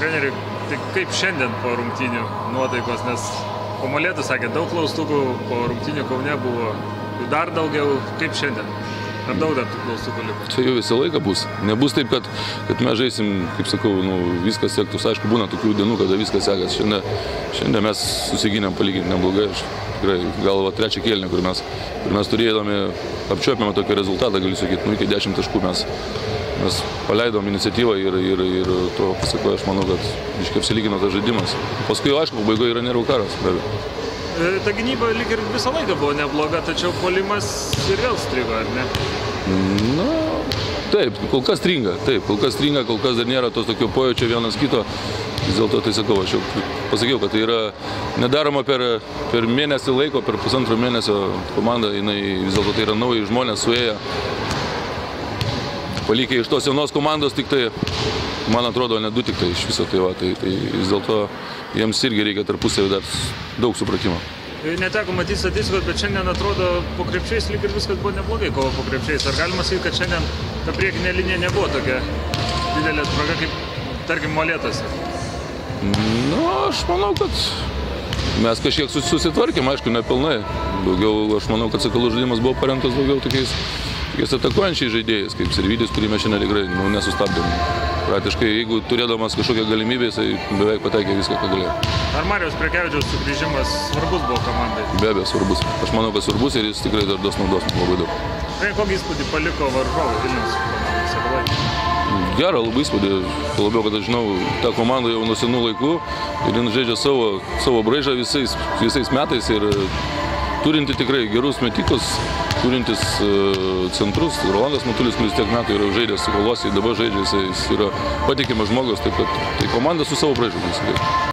Treneri, tai kaip šiandien po rungtynių nuotaikos, nes po Molėtų sakė, daug klaustukų, po rungtynių Kaune buvo jų dar daugiau, kaip šiandien? Ar daug dar tų klaustukų liko? Čia jau visą laiką bus. Nebus taip, kad mes žaisim, kaip sakau, viskas sektųs. Aišku, būna tokių dienų, kada viskas sekas. Šiandien mes susigynėm palyginti neblogai. Tikrai gal trečią kėlinį, kur mes turėdami, apčiuopėme tokį rezultatą, galiu sakyti, iki 10 taškų mes paleidom iniciatyvą ir to pasakoju, aš manau, kad iškai apsilygino tas žaidimas. Paskui, aišku, pabaigoje yra nervų karas. Ta gynyba lyg ir visą laiką buvo nebloga, tačiau puolimas ir vėl strigo, ar ne? Na, taip, kol kas stringa, kol kas dar nėra tos tokio pojūčio vienas kito. Vis dėlto tai sakau, aš jau pasakiau, kad tai yra nedaroma per mėnesį laiko, per pusantro mėnesio komanda, vis dėlto tai yra nauji žmonės suėję. Palikę iš tos senos komandos tik tai, man atrodo, ne du tik tai iš viso, tai vis dėlto jiems irgi reikia tarpusavį dar daug supratimo. Neteko matyti statistikos, bet šiandien atrodo po krepšiais lyg ir viskas buvo neblogai kovo po krepšiais. Ar galima sakyti, kad šiandien ta priekinė linija nebuvo tokia didelė spraga kaip, tarkim, Molėtuose? Nu, aš manau, kad mes kažkiek susitvarkėm, aišku, nepilnai. Daugiau, aš manau, kad Sakalų žaidimas buvo paremtas daugiau tokiais atakuojančiais žaidėjais, kaip Sirvydis, kurį mes šiandien tikrai nesustabdėm. Praktiškai, jeigu turėdamas kažkokią galimybę, jisai beveik pataikė viską, ką galėjo. Ar Marijaus Prekevičiaus sugrįžimas svarbus buvo komandai? Be abejo, svarbus. Aš manau, kad svarbus ir jis tikrai dar duos naudos labai daug. Kokį įspūdį paliko varžovai Vilniaus komandai? Gerą labai įspūdį. Labiau, kad aš žinau, ta komanda jau nuo senų laikų ir jin žaidžia savo braižą visais metais ir turinti tikrai gerus metikus, turintis centrus. Rolandas Matulis, kuris tiek metų yra žaidęs Kolosijai, dabar žaidžia, jis yra patikimas žmogus, taip kad tai komanda su savo braižu.